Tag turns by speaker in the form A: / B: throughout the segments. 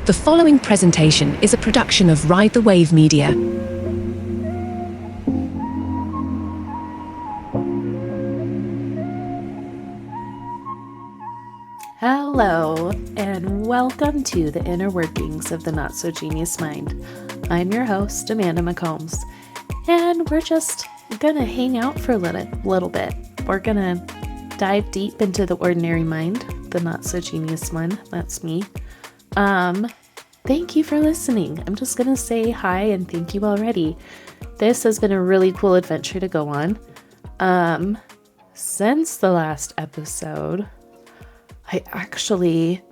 A: The following presentation is a production of Ride the Wave Media.
B: Hello, and welcome to the inner workings of the not-so-genius mind. I'm your host, Amanda McCombs, and we're just gonna hang out for a little bit. We're gonna dive deep into the ordinary mind, the not-so-genius one. That's me. Thank you for listening. I'm just gonna say hi and thank you already. This has been a really cool adventure to go on. Since the last episode, I actually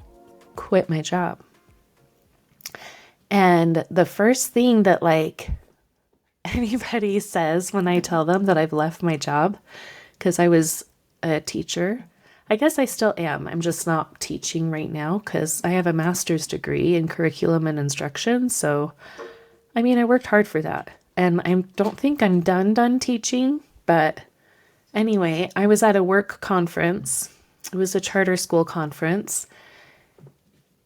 B: quit my job. And the first thing that anybody says when I tell them that I've left my job, because I was a teacher, I guess I still am. I'm just not teaching right now because I have a master's degree in curriculum and instruction. So, I worked hard for that. And I don't think I'm done teaching. But anyway, I was at a work conference. It was a charter school conference.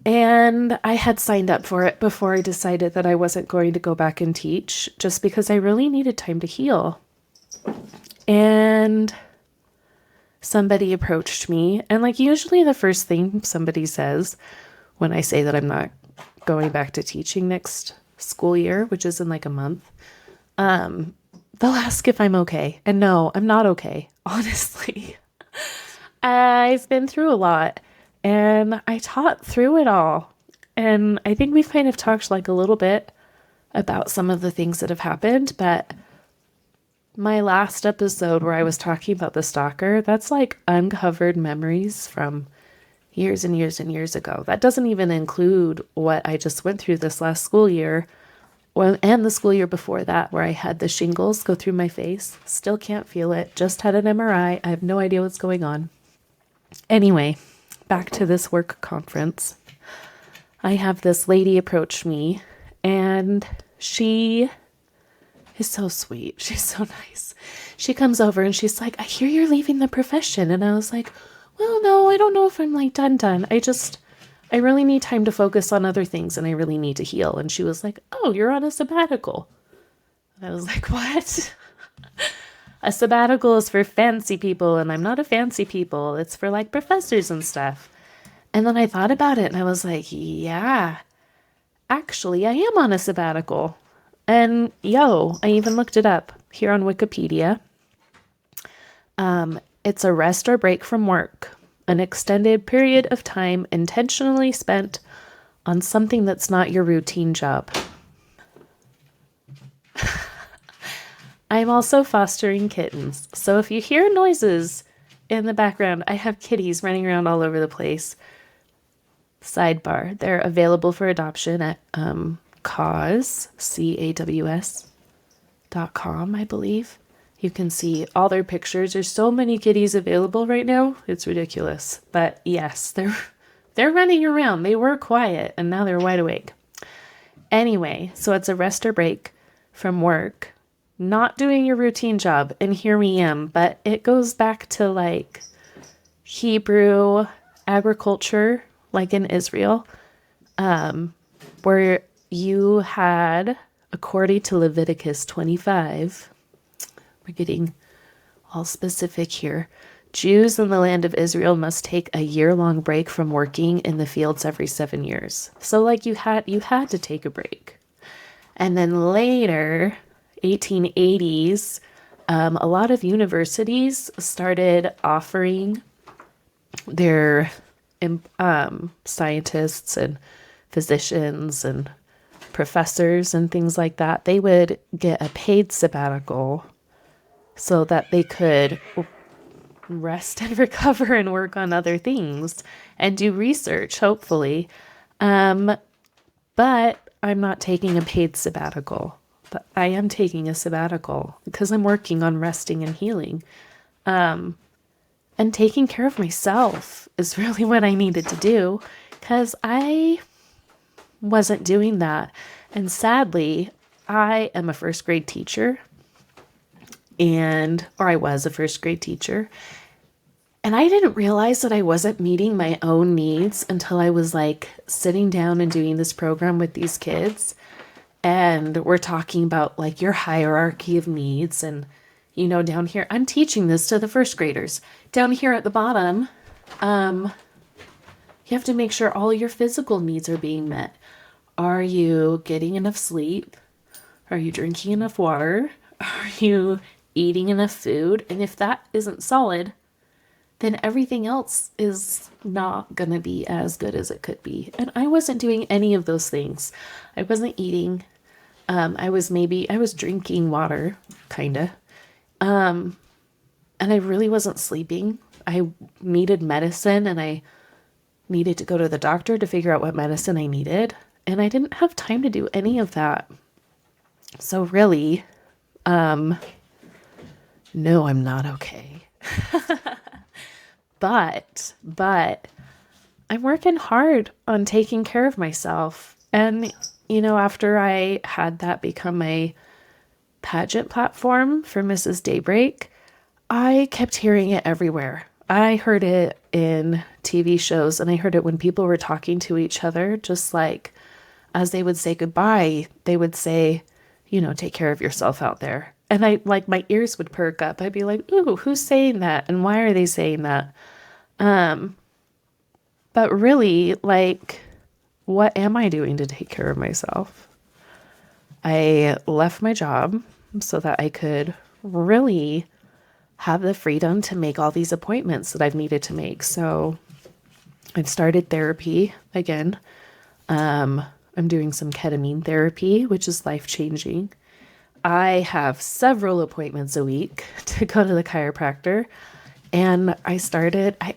B: And I had signed up for it before I decided that I wasn't going to go back and teach, just because I really needed time to heal. And somebody approached me, and usually the first thing somebody says when I say that I'm not going back to teaching next school year, which is in a month, they'll ask if I'm okay. And no, I'm not okay. Honestly, I've been through a lot and I taught through it all. And I think we've kind of talked a little bit about some of the things that have happened, but my last episode where I was talking about the stalker, that's uncovered memories from years and years and years ago. That doesn't even include what I just went through this last school year, and the school year before that, where I had the shingles go through my face. Still can't feel it. Just had an MRI. I have no idea what's going on. Anyway, back to this work conference. I have this lady approach me, and she is so sweet. She's so nice. She comes over and she's like, I hear you're leaving the profession. And I was like, well, no, I don't know if I'm done. I really need time to focus on other things and I really need to heal. And she was like, oh, you're on a sabbatical. And I was like, what? A sabbatical is for fancy people and I'm not a fancy people. It's for professors and stuff. And then I thought about it and I was like, yeah, actually I am on a sabbatical. And I even looked it up here on Wikipedia. It's a rest or break from work, an extended period of time intentionally spent on something that's not your routine job. I'm also fostering kittens. So if you hear noises in the background, I have kitties running around all over the place. Sidebar, they're available for adoption at Caws, CAWS.com, I believe. You can see all their pictures. There's so many kitties available right now. It's ridiculous. But yes, they're running around. They were quiet and now they're wide awake. Anyway, so it's a rest or break from work, not doing your routine job. And here we am. But it goes back to Hebrew agriculture, in Israel, where you had, according to Leviticus 25, we're getting all specific here, Jews in the land of Israel must take a year-long break from working in the fields every 7 years. So you had to take a break. And then later, 1880s, a lot of universities started offering their scientists and physicians and professors and things like that, they would get a paid sabbatical so that they could rest and recover and work on other things and do research, hopefully. But I'm not taking a paid sabbatical. But I am taking a sabbatical because I'm working on resting and healing. And taking care of myself is really what I needed to do because I wasn't doing that. And sadly, I am a first grade teacher or I was a first grade teacher. And I didn't realize that I wasn't meeting my own needs until I was like sitting down and doing this program with these kids. And we're talking about like your hierarchy of needs. And, down here, I'm teaching this to the first graders. Down here at the bottom, you have to make sure all your physical needs are being met. Are you getting enough sleep? Are you drinking enough water? Are you eating enough food? And if that isn't solid, then everything else is not going to be as good as it could be. And I wasn't doing any of those things. I wasn't eating. I was drinking water, kind of. And I really wasn't sleeping. I needed medicine, and I needed to go to the doctor to figure out what medicine I needed. And I didn't have time to do any of that. So really, no, I'm not okay. But I'm working hard on taking care of myself. And, after I had that become my pageant platform for Mrs. Daybreak, I kept hearing it everywhere. I heard it in TV shows, and I heard it when people were talking to each other, just like as they would say goodbye, they would say, take care of yourself out there. And my ears would perk up. I'd be like, ooh, who's saying that? And why are they saying that? But really, what am I doing to take care of myself? I left my job so that I could really have the freedom to make all these appointments that I've needed to make. So I've started therapy again. I'm doing some ketamine therapy, which is life-changing. I have several appointments a week to go to the chiropractor. And I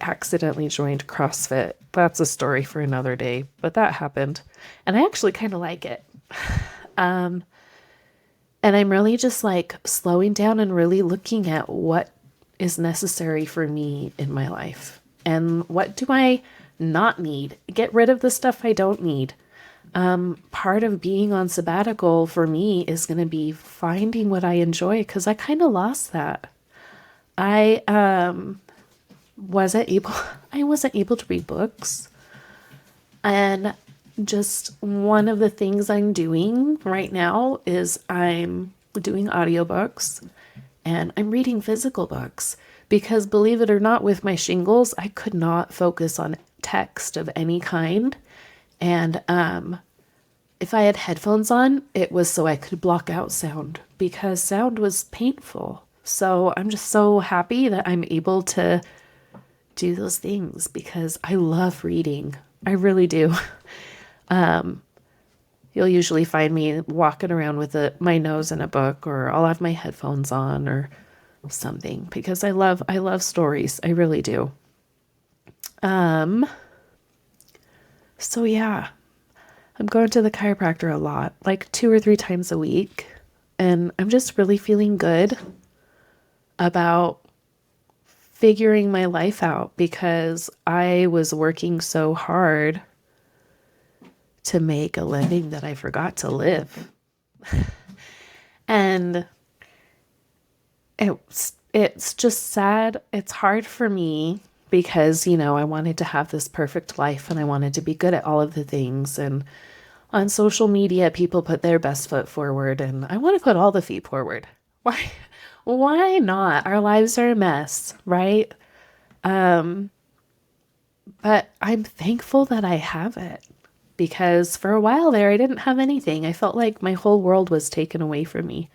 B: accidentally joined CrossFit. That's a story for another day, but that happened. And I actually kind of like it. And I'm really just slowing down and really looking at what is necessary for me in my life. And what do I not need? Get rid of the stuff I don't need. Part of being on sabbatical for me is going to be finding what I enjoy, because I kind of lost that. I wasn't able to read books. And just one of the things I'm doing right now is I'm doing audiobooks, and I'm reading physical books, because believe it or not, with my shingles, I could not focus on text of any kind. And if I had headphones on, it was so I could block out sound, because sound was painful. So I'm just so happy that I'm able to do those things, because I love reading. I really do. You'll usually find me walking around with my nose in a book, or I'll have my headphones on or something, because I love stories. I really do. So yeah, I'm going to the chiropractor a lot, 2 or 3 times a week. And I'm just really feeling good about figuring my life out, because I was working so hard to make a living that I forgot to live. And it's just sad. It's hard for me because, I wanted to have this perfect life, and I wanted to be good at all of the things. And on social media, people put their best foot forward, and I want to put all the feet forward. Why not? Our lives are a mess, right? But I'm thankful that I have it, because for a while there, I didn't have anything. I felt like my whole world was taken away from me.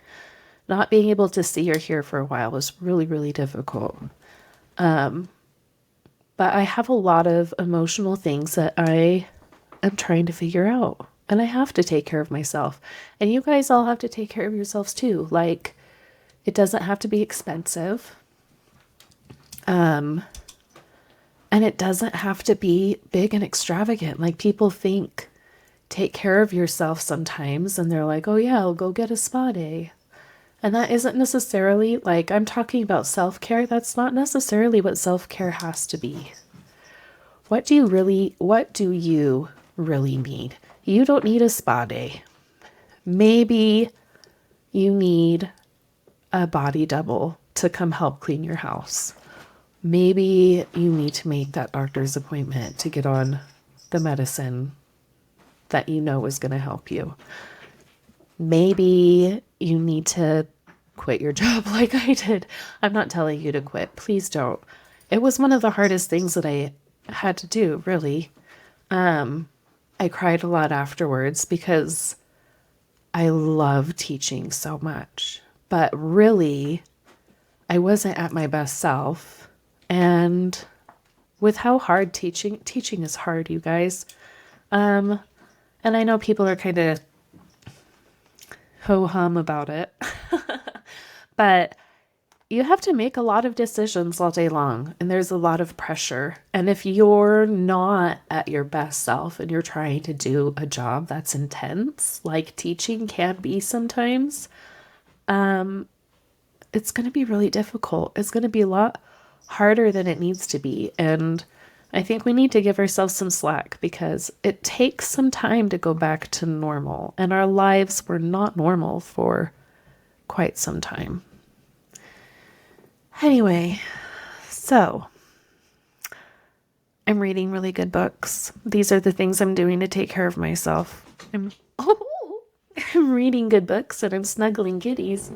B: Not being able to see or hear for a while was really, really difficult. But I have a lot of emotional things that I am trying to figure out, and I have to take care of myself. And you guys all have to take care of yourselves too. It doesn't have to be expensive. And it doesn't have to be big and extravagant. People think take care of yourself sometimes, and they're like, oh yeah, I'll go get a spa day. And that isn't necessarily, I'm talking about self-care. That's not necessarily what self-care has to be. What do you really need? You don't need a spa day. Maybe you need a body double to come help clean your house. Maybe you need to make that doctor's appointment to get on the medicine that you know is going to help you. Maybe you need to quit your job like I did. I'm not telling you to quit. Please don't. It was one of the hardest things that I had to do, really. I cried a lot afterwards because I love teaching so much. But really, I wasn't at my best self. And with how hard teaching is hard, you guys. And I know people are kind of ho-hum about it. But you have to make a lot of decisions all day long, and there's a lot of pressure. And if you're not at your best self and you're trying to do a job that's intense, like teaching can be sometimes, it's going to be really difficult. It's going to be a lot harder than it needs to be. And I think we need to give ourselves some slack because it takes some time to go back to normal. And our lives were not normal for quite some time. Anyway, so I'm reading really good books. These are the things I'm doing to take care of myself. I'm reading good books and I'm snuggling kitties.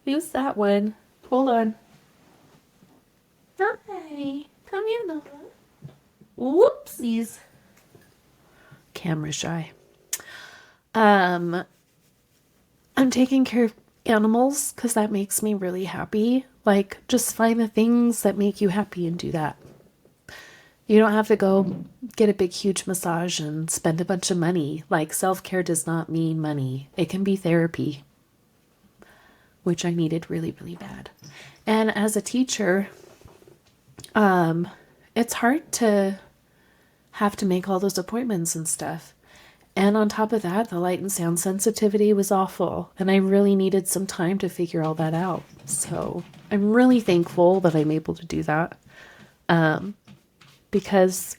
B: Who's that one? Hold on. Hi. Come here, Nova. Whoopsies. Camera shy. I'm taking care of animals because that makes me really happy. Like, just find the things that make you happy and do that. You don't have to go get a big, huge massage and spend a bunch of money. Like, self-care does not mean money. It can be therapy, which I needed really, really bad. And as a teacher, it's hard to have to make all those appointments and stuff. And on top of that, the light and sound sensitivity was awful. And I really needed some time to figure all that out. So I'm really thankful that I'm able to do that. Because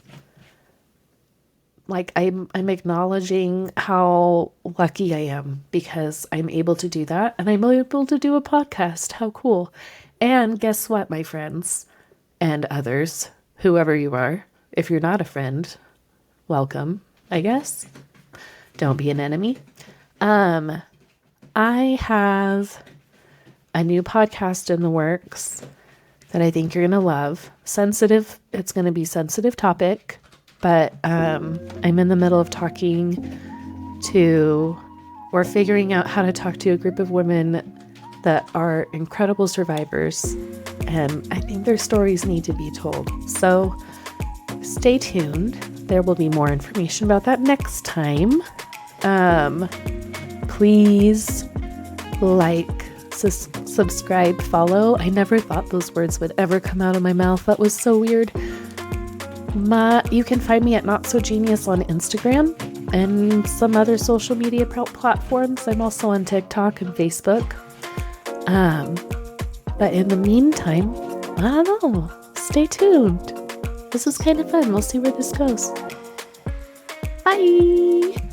B: like I'm acknowledging how lucky I am because I'm able to do that. And I'm able to do a podcast. How cool. And guess what, my friends and others, whoever you are, if you're not a friend, welcome, I guess. Don't be an enemy. I have a new podcast in the works that I think you're going to love. Sensitive. It's going to be sensitive topic, but I'm in the middle of figuring out how to talk to a group of women that are incredible survivors. And I think their stories need to be told. So stay tuned. There will be more information about that next time. Please like, subscribe, follow. I never thought those words would ever come out of my mouth. That was so weird. You can find me at Not So Genius on Instagram and some other social media platforms. I'm also on TikTok and Facebook. But in the meantime, I don't know. Stay tuned. This was kind of fun. We'll see where this goes. Bye.